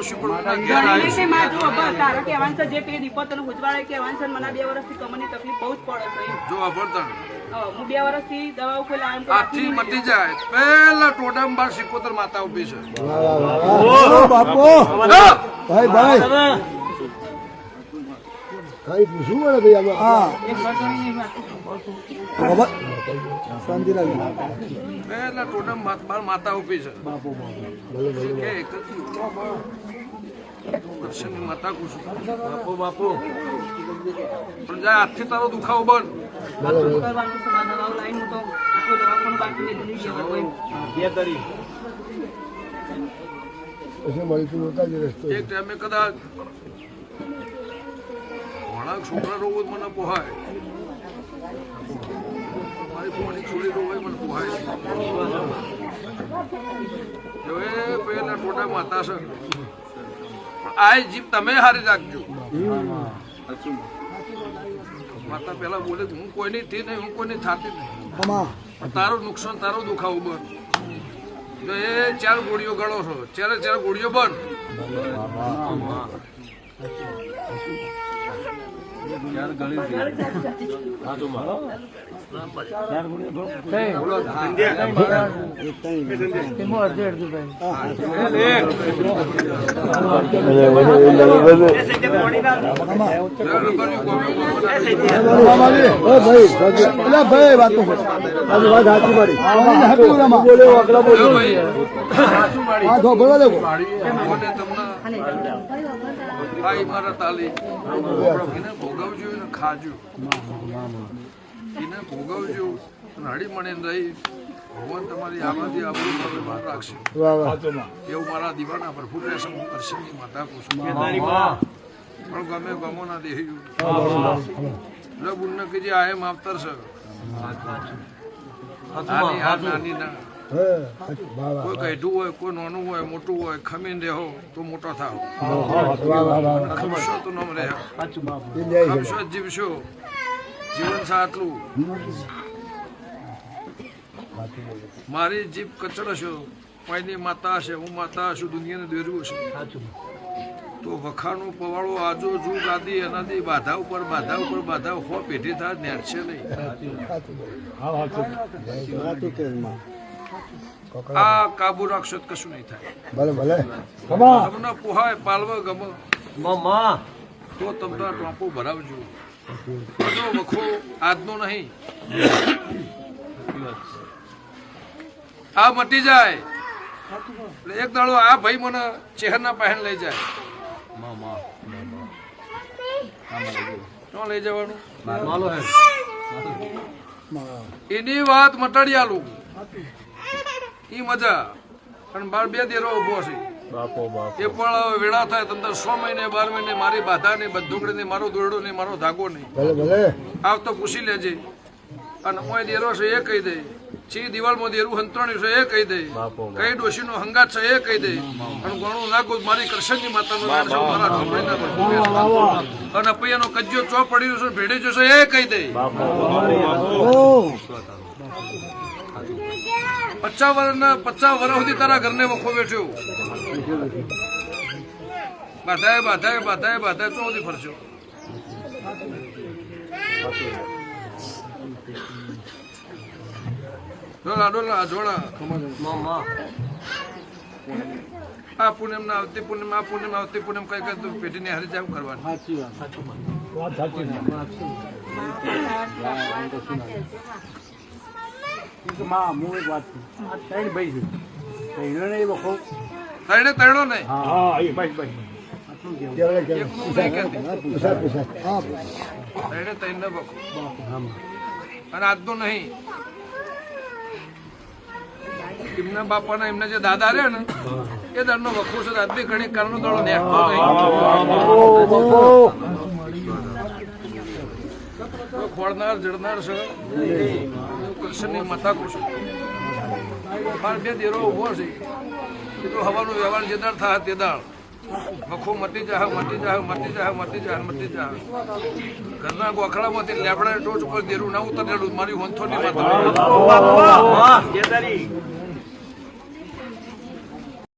પૂછ્યું પણ ઘેર આવ્યું માં જો તારો કહેવાનું છે જે પે દીપો તને ઉજવાળે કહેવાનું છે મને 2 વર્ષથી કમરની તકલીફ બહુ જ પડે છે જો અભરતણ હું 2 વર્ષથી દવાઓ કોઈ લાવવાનું આથી મટી જાય પહેલા ટોડામ બાર 77 માતા ઉભી છે બાપો ભાઈ ભાઈ કઈ પૂછવું પડે ભાઈ આમાં હા શાંતિ રાખી પહેલા ટોડામ બાર માતા ઉભી છે દર્શનની માતા કુશું બાપો બાપો પણ જાય આજથી તારો દુખાવો બંધ કરવાનું છે મારા દવાઓ લાઈન હું તો આખો દવાખાનું બાકી નહીં ગયા કોઈ પછી મળીશું નહોતા જ રસ્તો એક ટાઈમે કદાચ ઘણા છોકરા રોવો મને પોહાય મારી પોણી છોડી રોવાય મને પોહાય જો એ પેલા ટોટા માતા છે આ જીપ તમે હારી રાખજો માતા પેલા બોલે હું કોઈની થી નહીં હું કોઈની થાતી નહીં તારું નુકસાન તારો દુખાવો બંધ જો એ 4 ગોળીઓ ગળો છો 4 ગોળીઓ બંધ મારા તાલી ભોગવજો ને ખાજો એને ભોગવજો હળી મળે રહી ભગવાન તમારી આમાંથી આપણું બહાર રાખશે એવું મારા દીવાના પ્રભુ રહેશે હું કરશનની માતા પૂછું પણ ગમે ગમો ના દેહ્યું બુન કે જે આ માવતર છે નાની ના કોઈ કહેતું હોય કોઈ નાનું હોય મોટું હોય ખમીને રહો તો મોટો થાવ ખમશો તો નામ રહે ખમશો જીવશો જીવન સાટલું મારી જીભ કચડશો કોઈની માતા હશે હું માતા હશું દુનિયાને દોર્યું હશે તો વખાણું પવાળો આજો જુ ગાદી એનાથી બાધા ઉપર હો પેઢી થાય નેરશે નહીં આ કાબુ રાખશો કશું નહીં થાય તમને પોહાય પાલવા ગમે તો તમને ટોપો ભરાવજો વખો આજનો નહીં આ મટી જાય એટલે એક દાડો આ ભાઈ મને ચહેરના પહેન લઈ જાય શું લઈ જવાનું એની વાત મટાડી આલું ઈ મજા પણ 2 દેરો ઉભો છે એ પણ વેળા થાય તમને 6 મહિને 12 મહિને મારી બાધા નહીં બંદૂકડી નહીં મારો દોરડો નહીં મારો ધાગો નહીં આવ તો પૂછી લેજે અને કોઈ દેરો છે એ કહી દે ચી દિવાલમાં દેરું હંતરણ્યું છે એ કહી દે કઈ ડોશીનો હંગાત છે એ કહી દે અને ઘણું નાગો મારી કરશનની માતાનો નામ છે મારા ઢોકળીના અને પૈયાનો કજ્જો ચો પડ્યો છે ભેડે જશે એ કહી દે 50 વર્ષ સુધી તારા ઘરને વખો બેઠ્યો બાધાએ ચો સુધી ફરશો ડોલા જોડા આ પૂનમ ના આવતી પૂનમ કઈ કઈ પેઢીને હારી જાવ કરવાની તૈણો નહીં અને આજનો નહીં એમના બાપાના એમના જે દાદા રહ્યા ને એ દાડનો વખો છે આજની ઘણી કારનો દાડો નેકતો ખોળનાર જડનાર છે કૃષ્ણની માતા કુશ 2 દેરો ઉભો છે એ તો હવાનો વ્યવહાર જે દાડ થાય તે દાડ વખો મટી જા ઘરના ગોખડામાંથી લેબડા ટોચ ઉપર દેરું ના ઉતરેલું મારી હોંથોની માતા